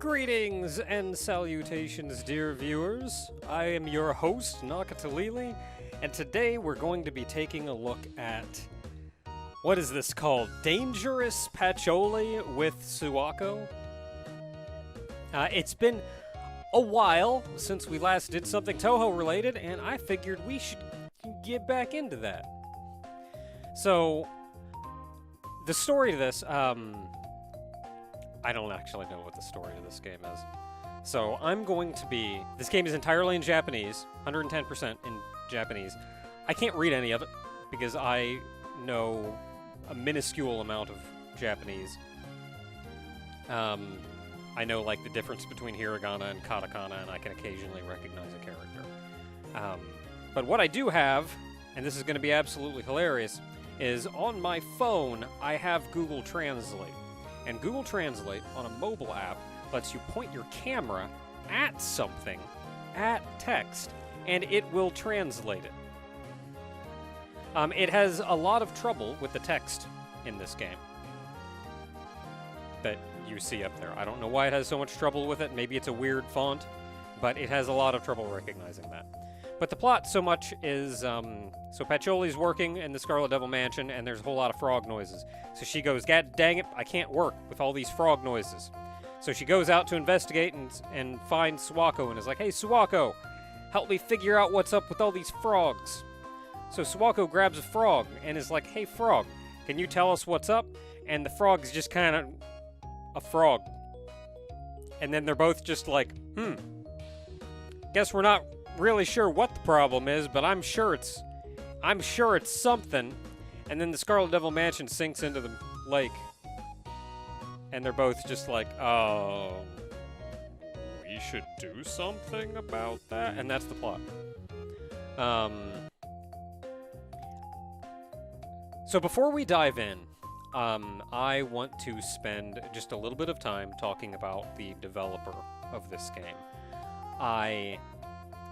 Greetings and salutations, dear viewers. I am your host, Nakatalili, and today we're going to be taking a look at... what is this called? Dangerous Patchouli with Suwako? It's been a while since we last did something Toho-related, and I figured we should get back into that. So, the story to this, I don't actually know what the story of this game is. So I'm going to be... this game is entirely in Japanese, 110% in Japanese. I can't read any of it because I know a minuscule amount of Japanese. I know, like, the difference between hiragana and katakana, and I can occasionally recognize a character. But what I do have, and this is going to be absolutely hilarious, is on my phone, I have Google Translate. And Google Translate on a mobile app lets you point your camera at something, at text, and it will translate it. It has a lot of trouble with the text in this game that you see up there. I don't know why it has so much trouble with it. Maybe it's a weird font, but it has a lot of trouble recognizing that. But the plot so much is, so Patchouli's working in the Scarlet Devil Mansion, and there's a whole lot of frog noises. So she goes, God dang it, I can't work with all these frog noises. So she goes out to investigate and finds Suwako and is like, hey, Suwako, help me figure out what's up with all these frogs. So Suwako grabs a frog and is like, hey, frog, can you tell us what's up? And the frog's just kind of a frog. And then they're both just like, guess we're not really sure what the problem is, but I'm sure it's something. And then the Scarlet Devil Mansion sinks into the lake. And they're both just like, oh, we should do something about that. And that's the plot. So before we dive in, I want to spend just a little bit of time talking about the developer of this game. I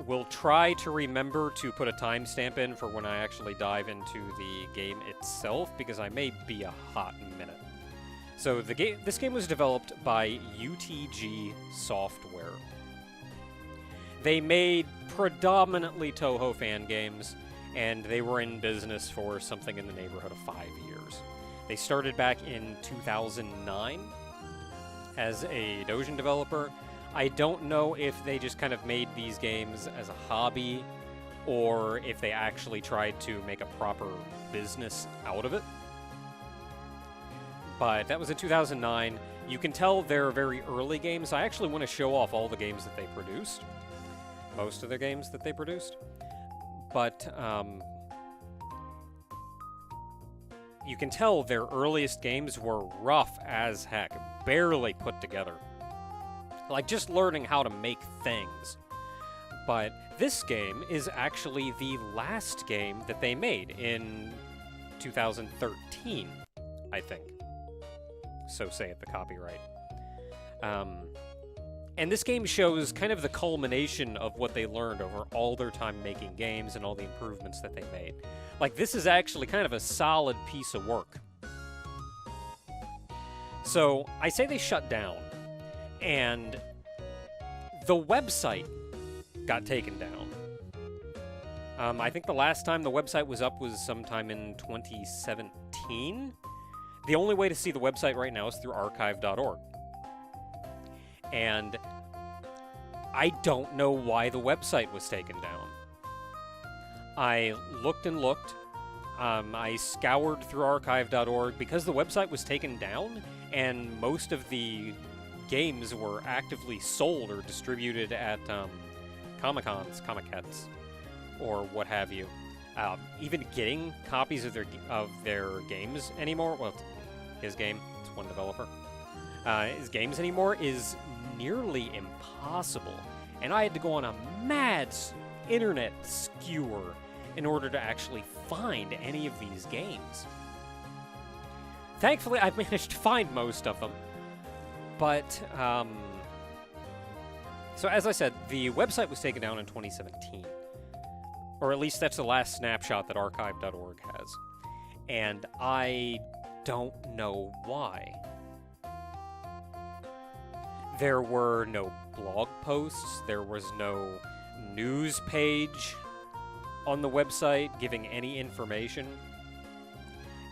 will try to remember to put a timestamp in for when I actually dive into the game itself, because I may be a hot minute. So this game was developed by UTG Software. They made predominantly Toho fan games, and they were in business for something in the neighborhood of 5 years. They started back in 2009 as a Dojin developer. I don't know if they just kind of made these games as a hobby, or if they actually tried to make a proper business out of it. But that was in 2009. You can tell they're very early games. I actually want to show off all the games that they produced. Most of the games that they produced. But, you can tell their earliest games were rough as heck, barely put together. Like, just learning how to make things. But this game is actually the last game that they made in 2013, I think. So saith the copyright. And this game shows kind of the culmination of what they learned over all their time making games and all the improvements that they made. Like, this is actually kind of a solid piece of work. So, I say they shut down. And the website got taken down. I think the last time the website was up was sometime in 2017. The only way to see the website right now is through archive.org. And I don't know why the website was taken down. I looked and looked. I scoured through archive.org because the website was taken down, and most of the games were actively sold or distributed at Comic-Cons, Comic-Cats, or what have you. Even getting copies of their games anymore, well, his game, it's one developer, his games anymore is nearly impossible. And I had to go on a mad internet skewer in order to actually find any of these games. Thankfully, I've managed to find most of them. But, so as I said, the website was taken down in 2017. Or at least that's the last snapshot that archive.org has. And I don't know why. There were no blog posts, there was no news page on the website giving any information.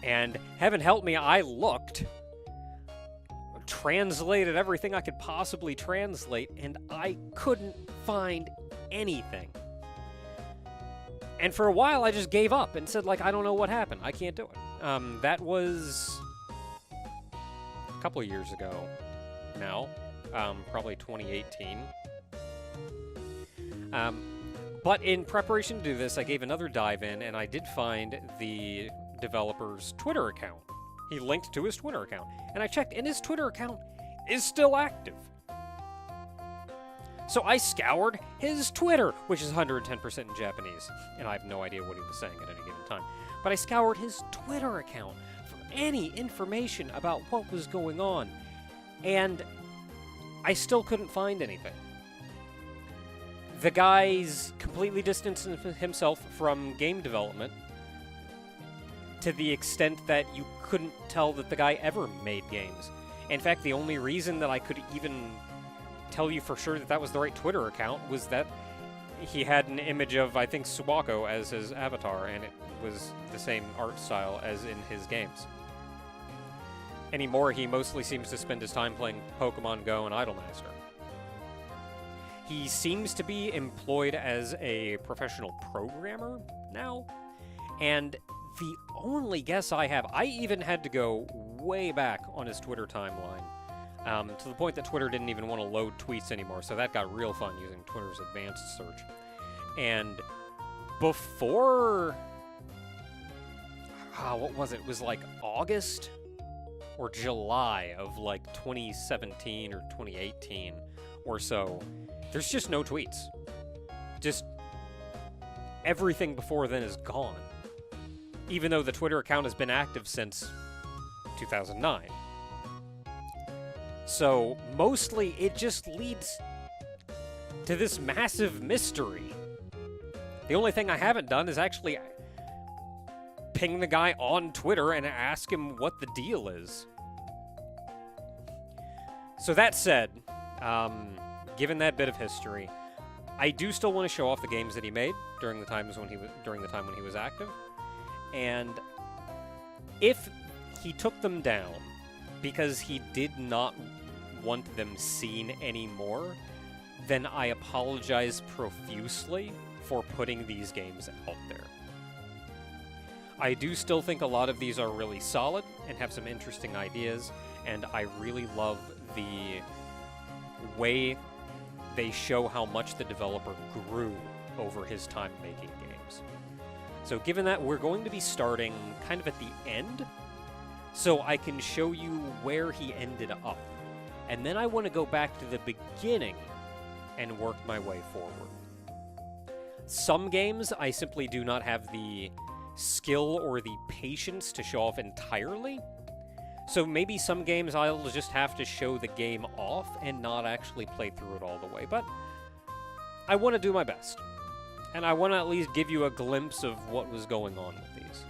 And heaven help me, I looked, translated everything I could possibly translate, and I couldn't find anything. And for a while, I just gave up and said, like, I don't know what happened. I can't do it. That was a couple of years ago now, probably 2018. But in preparation to do this, I gave another dive in, and I did find the developer's Twitter account. He linked to his Twitter account, and I checked, and his Twitter account is still active. So I scoured his Twitter, which is 110% in Japanese, and I have no idea what he was saying at any given time. But I scoured his Twitter account for any information about what was going on, and I still couldn't find anything. The guy's completely distanced himself from game development to the extent that you couldn't tell that the guy ever made games. In fact, the only reason that I could even tell you for sure that that was the right Twitter account was that he had an image of, I think, Suwako as his avatar, and it was the same art style as in his games. Anymore, he mostly seems to spend his time playing Pokemon Go and Idolmaster. He seems to be employed as a professional programmer now, and the only guess I have, I even had to go way back on his Twitter timeline, to the point that Twitter didn't even want to load tweets anymore, so that got real fun using Twitter's advanced search. And before, what was it? It was like August or July of like 2017 or 2018 or so. There's just no tweets. Just everything before then is gone. Even though the Twitter account has been active since 2009. So, mostly, it just leads to this massive mystery. The only thing I haven't done is actually ping the guy on Twitter and ask him what the deal is. So that said, given that bit of history, I do still want to show off the games that he made during the time when he was active. And if he took them down because he did not want them seen anymore, then I apologize profusely for putting these games out there. I do still think a lot of these are really solid and have some interesting ideas, and I really love the way they show how much the developer grew over his time making games. So given that, we're going to be starting kind of at the end, so I can show you where he ended up. And then I want to go back to the beginning and work my way forward. Some games I simply do not have the skill or the patience to show off entirely. So maybe some games I'll just have to show the game off and not actually play through it all the way. But I want to do my best. And I want to at least give you a glimpse of what was going on with these.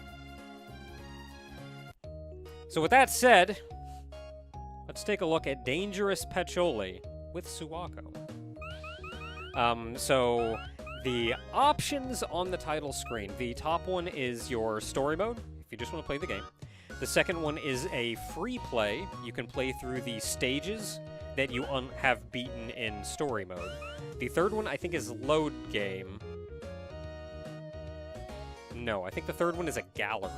So with that said, let's take a look at Dangerous Patchouli with Suwako. So the options on the title screen. The top one is your story mode, if you just want to play the game. The second one is a free play. You can play through the stages that you have beaten in story mode. The third one, I think, is load game. No, I think the third one is a gallery.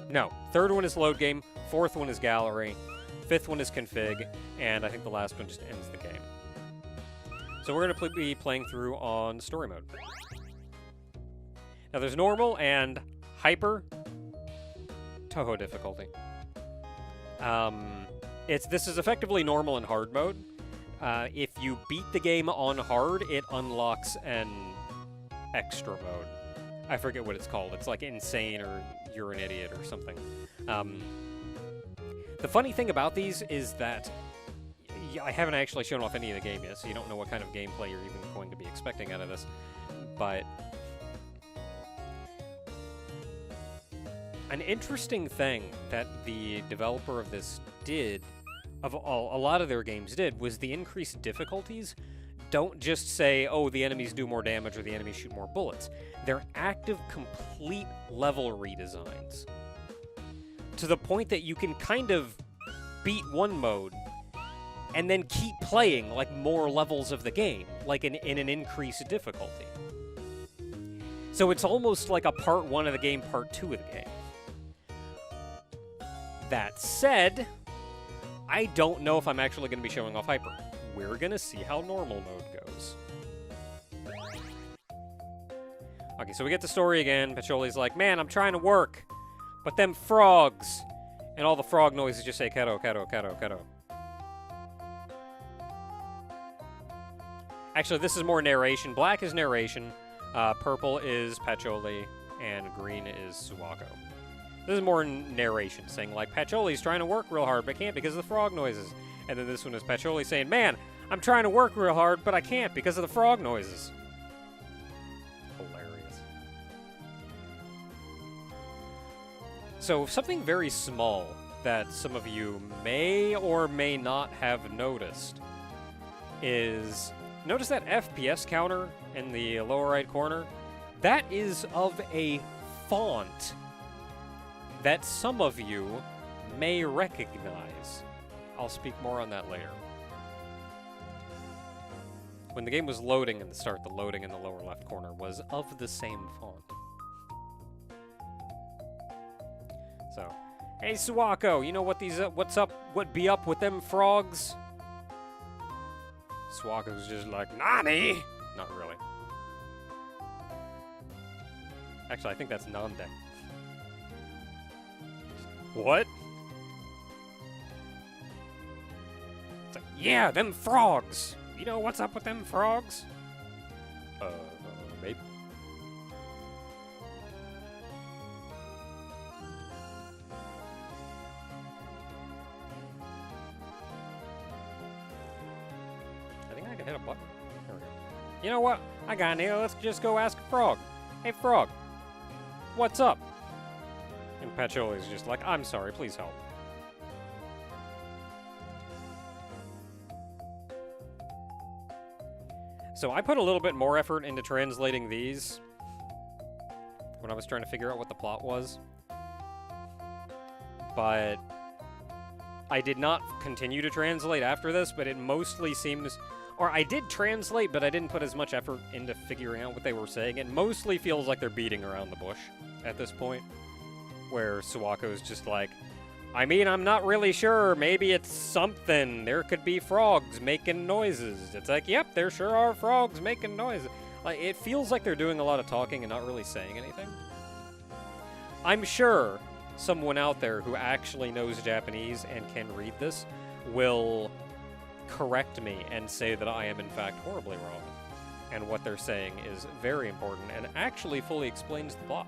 No, third one is load game, fourth one is gallery, fifth one is config, and I think the last one just ends the game. So we're going to be playing through on story mode. Now there's normal and hyper Toho difficulty. This is effectively normal and hard mode. If you beat the game on hard, it unlocks an extra mode. I forget what it's called. It's like insane or you're an idiot or something. The funny thing about these is that I haven't actually shown off any of the game yet, so you don't know what kind of gameplay you're even going to be expecting out of this. But an interesting thing that the developer of this did, of all, a lot of their games did, was the increased difficulties don't just say, oh, the enemies do more damage or the enemies shoot more bullets. They're active, complete level redesigns. To the point that you can kind of beat one mode and then keep playing like more levels of the game, like in an increased difficulty. So it's almost like a part 1 of the game, part 2 of the game. That said, I don't know if I'm actually going to be showing off Hyper. We're going to see how normal mode goes. Okay, so we get the story again. Patchouli's like, man, I'm trying to work, but them frogs. And all the frog noises just say, Keto, Keto, Keto, Keto. Actually, this is more narration. Black is narration, purple is Patchouli, and green is Suwako. This is more narration, saying like, Patchouli's trying to work real hard, but can't because of the frog noises. And then this one is Patchouli saying, man, I'm trying to work real hard, but I can't because of the frog noises. Hilarious. So something very small that some of you may or may not have noticed is, notice that FPS counter in the lower right corner? That is of a font that some of you may recognize. I'll speak more on that later. When the game was loading in the start, the loading in the lower left corner was of the same font. So, hey Suwako, you know what these what's up, what be up with them frogs? Suwako's just like, Nani? Not really. Actually, I think that's Nande. What? It's like, yeah, them frogs. You know what's up with them frogs? Maybe. I think I can hit a button. There we go. You know what? I got an idea. Let's just go ask a frog. Hey, frog. What's up? And Patchouli's just like, I'm sorry, please help. So I put a little bit more effort into translating these when I was trying to figure out what the plot was. But I did not continue to translate after this, but it mostly seems... Or I did translate, but I didn't put as much effort into figuring out what they were saying. It mostly feels like they're beating around the bush at this point, where Suwako's just like, I mean, I'm not really sure. Maybe it's something. There could be frogs making noises. It's like, yep, there sure are frogs making noises. Like, it feels like they're doing a lot of talking and not really saying anything. I'm sure someone out there who actually knows Japanese and can read this will correct me and say that I am in fact horribly wrong. And what they're saying is very important and actually fully explains the plot.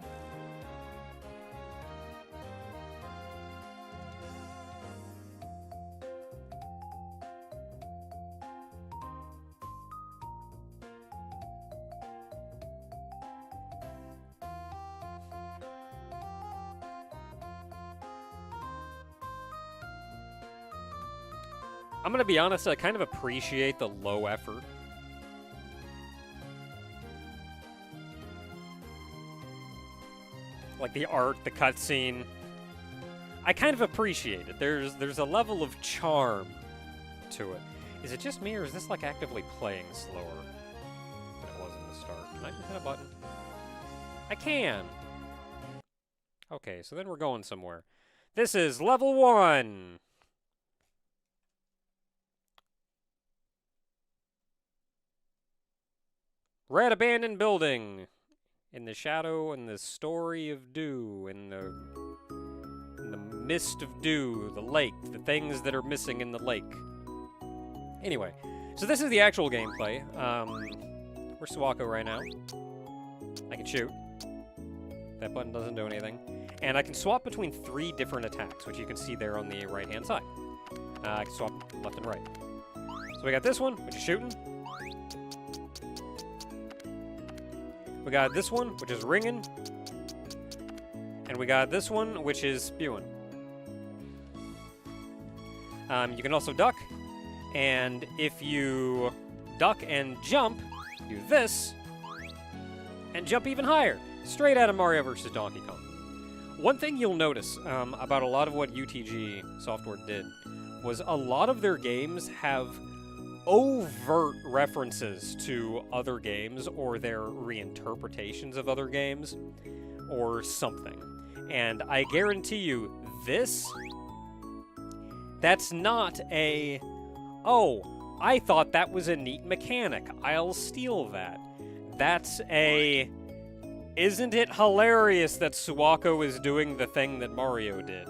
I'm gonna be honest, I kind of appreciate the low effort. Like the art, the cutscene. I kind of appreciate it. There's a level of charm to it. Is it just me, or is this like actively playing slower than it was in the start? Can I just hit a button? I can! Okay, so then we're going somewhere. This is level 1! Red abandoned building. In the shadow and the story of dew, in the mist of dew, the lake, the things that are missing in the lake. Anyway, so this is the actual gameplay. We're Suwako right now. I can shoot. That button doesn't do anything. And I can swap between 3 different attacks, which you can see there on the right-hand side. I can swap left and right. So we got this one, which is shooting. We got this one, which is ringing. And we got this one, which is spewing. You can also duck, and if you duck and jump, do this, and jump even higher, straight out of Mario vs. Donkey Kong. One thing you'll notice about a lot of what UTG Software did was a lot of their games have overt references to other games or their reinterpretations of other games or something. And I guarantee you, that's not a, oh, I thought that was a neat mechanic, I'll steal that. That's a, isn't it hilarious that Suwako is doing the thing that Mario did?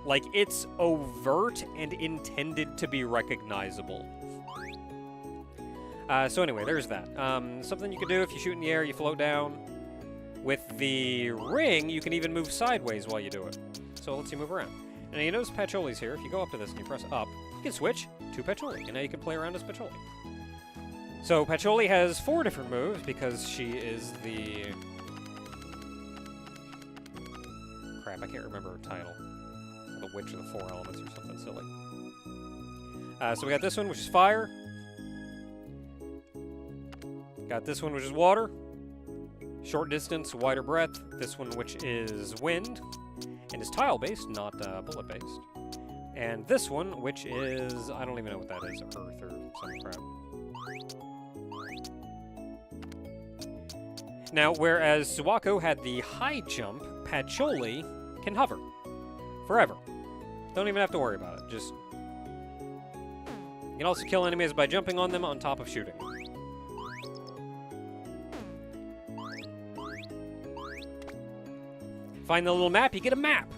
Like, it's overt and intended to be recognizable. So anyway, there's that. Something you can do if you shoot in the air, you float down. With the ring, you can even move sideways while you do it. So it lets you move around. And you notice Patchouli's here. If you go up to this and you press up, you can switch to Patchouli. And now you can play around as Patchouli. So Patchouli has 4 different moves because she is the... Crap, I can't remember her title. The Witch of the 4 Elements or something silly. So we got this one, which is fire. Got this one, which is water. Short distance, wider breadth. This one, which is wind. And is tile-based, not bullet-based. And this one, which is... I don't even know what that is. Earth or some crap. Now, whereas Suwako had the high jump, Patchouli can hover. Forever. Don't even have to worry about it. Just... You can also kill enemies by jumping on them on top of shooting. Find the little map, you get a map.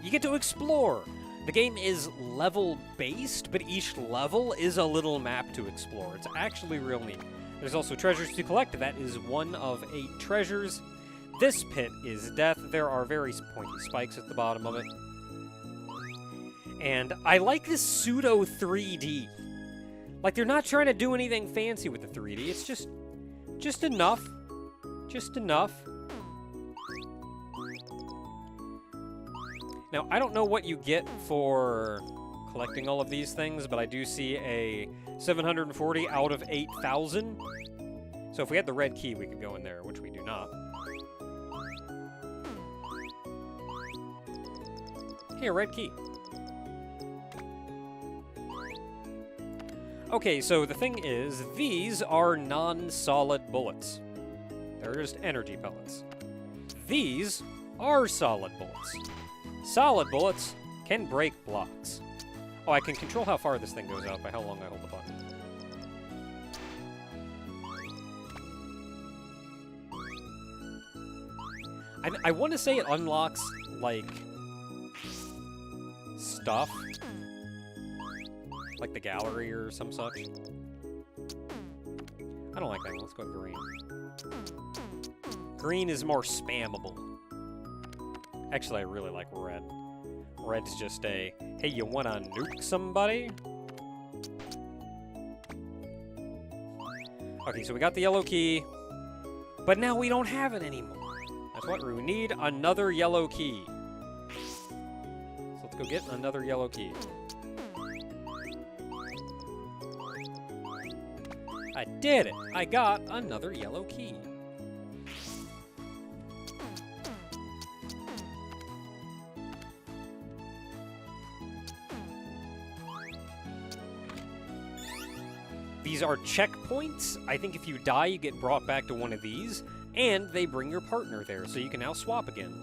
You get to explore. The game is level-based, but each level is a little map to explore. It's actually real neat. There's also treasures to collect. That is one of 8 treasures. This pit is death. There are very pointy spikes at the bottom of it. And I like this pseudo 3D. Like, they're not trying to do anything fancy with the 3D. It's just enough. Just enough. Now, I don't know what you get for collecting all of these things, but I do see a 740 out of 8,000. So if we had the red key, we could go in there, which we do not. Hey, a red key. Okay, so the thing is, these are non-solid bullets. They're just energy pellets. These are solid bullets. Solid bullets can break blocks. Oh, I can control how far this thing goes out by how long I hold the button. I want to say it unlocks, like, stuff. Like the gallery or some such. I don't like that one. Let's go with green. Green is more spammable. Actually, I really like red. Red's just a, hey, you wanna nuke somebody? Okay, so we got the yellow key, but now we don't have it anymore. That's what we need, another yellow key. So let's go get another yellow key. I did it! I got another yellow key. These are checkpoints. I think if you die, you get brought back to one of these, and they bring your partner there, so you can now swap again.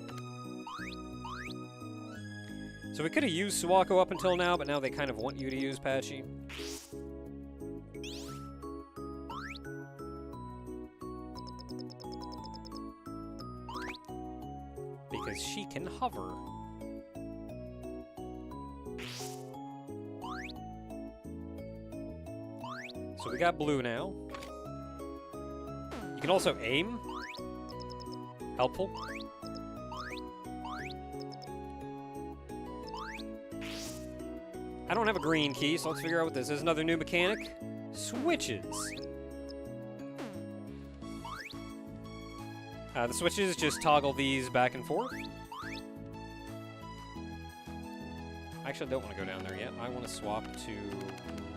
So we could have used Suwako up until now, but now they kind of want you to use Patchy. Because she can hover. So we got blue now. You can also aim. Helpful. I don't have a green key, so let's figure out what this is. Another new mechanic. Switches. The switches just toggle these back and forth. actually don't want to go down there yet. I want to swap to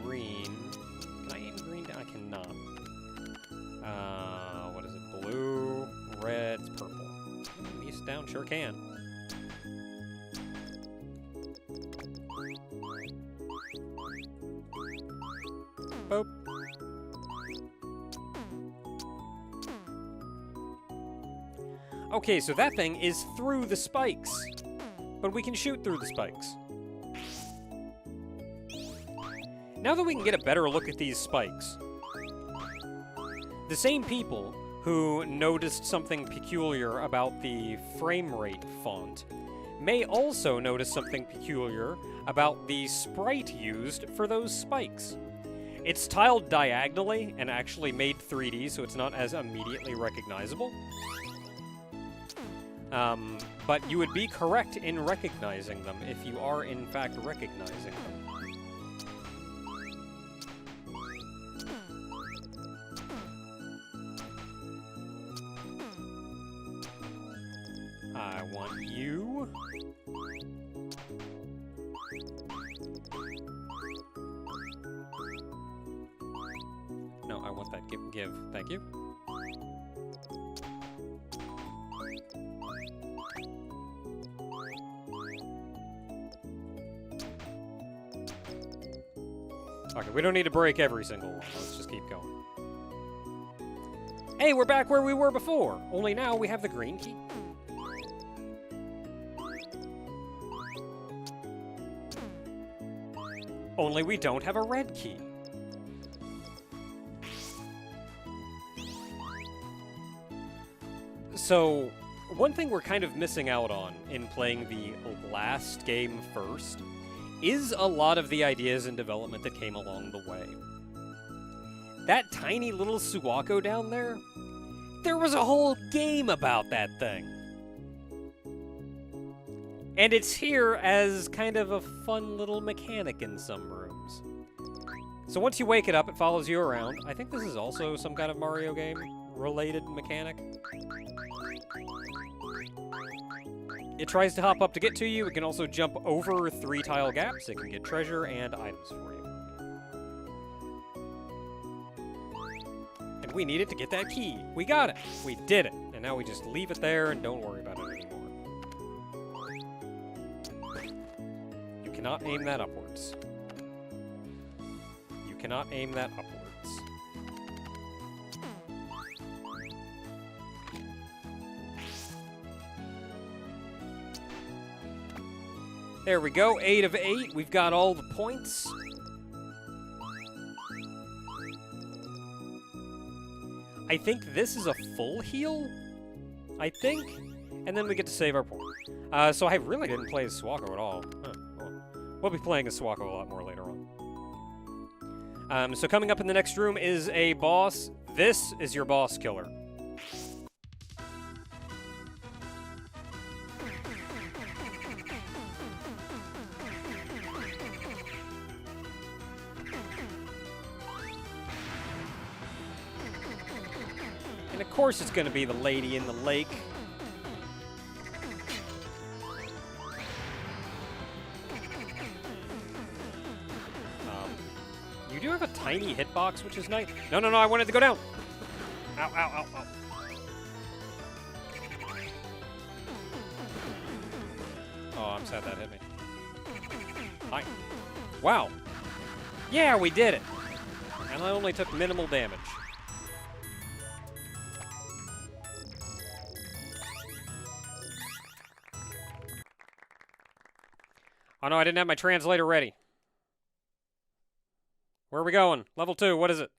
green. Can I aim green down? I cannot. What is it? Blue, red, purple. East down, sure can. Boop. Okay, so that thing is through the spikes. But we can shoot through the spikes. Now that we can get a better look at these spikes, the same people who noticed something peculiar about the frame rate font may also notice something peculiar about the sprite used for those spikes. It's tiled diagonally and actually made 3D, so it's not as immediately recognizable. But you would be correct in recognizing them if you are in fact recognizing them. I want you. No, I want that. Give. Thank you. Okay, we don't need to break every single one. Let's just keep going. Hey, we're back where we were before. Only now we have the green key. Only we don't have a red key. So, one thing we're kind of missing out on in playing the last game first is a lot of the ideas and development that came along the way. That tiny little Suwako down there, there was a whole game about that thing. And it's here as kind of a fun little mechanic in some rooms. So once you wake it up, it follows you around. I think this is also some kind of Mario game-related mechanic. It tries to hop up to get to you. It can also jump over 3 tile gaps. It can get treasure and items for you. And we needed to get that key. We got it. We did it. And now we just leave it there and don't worry about it anymore. You cannot aim that upwards. You cannot aim that upwards. There we go, 8 of 8. We've got all the points. I think this is a full heal, I think. And then we get to save our point. So I really didn't play as Suwako at all. Huh, well, we'll be playing as Suwako a lot more later on. So coming up in the next room is a boss. This is your boss killer. And of course it's going to be the lady in the lake. You do have a tiny hitbox, which is nice. No, no, no, I wanted to go down. Ow, ow, ow, ow. Oh, I'm sad that hit me. Hi. Wow. Yeah, we did it. And I only took minimal damage. Oh no, I didn't have my translator ready. Where are we going? Level 2, what is it?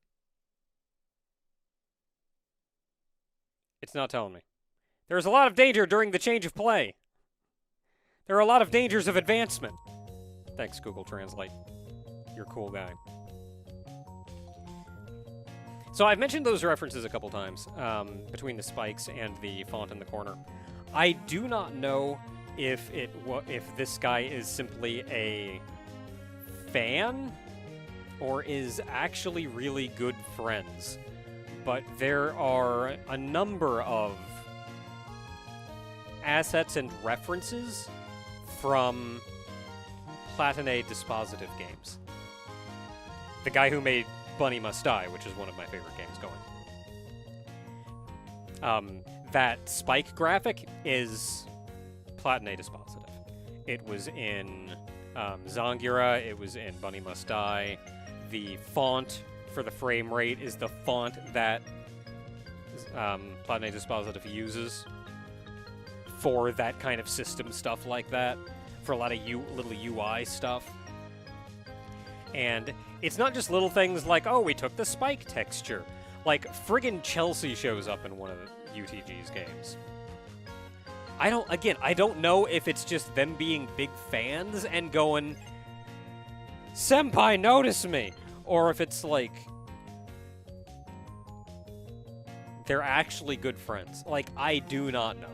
It's not telling me. There is a lot of danger during the change of play. There are a lot of dangers of advancement. Thanks, Google Translate. You're a cool guy. So I've mentioned those references a couple times, between the spikes and the font in the corner. I do not know if this guy is simply a fan or is actually really good friends. But there are a number of assets and references from Platine Dispositive Games. The guy who made Bunny Must Die, which is one of my favorite games going. That spike graphic is Platine Dispositive. It was in Zangira, it was in Bunny Must Die. The font for the frame rate is the font that Platine Dispositive uses for that kind of system stuff like that, for a lot of little UI stuff. And it's not just little things like, oh, we took the spike texture. Like, friggin' Chelsea shows up in one of the UTG's games. I don't know if it's just them being big fans and going, Senpai, notice me! Or if it's like, they're actually good friends. Like, I do not know.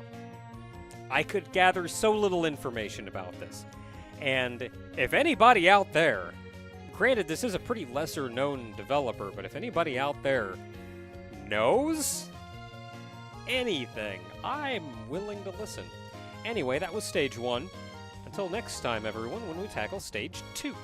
I could gather so little information about this. And if anybody out there, granted, this is a pretty lesser-known developer, but if anybody out there knows anything, I'm willing to listen. Anyway, that was Stage 1. Until next time, everyone, when we tackle Stage 2.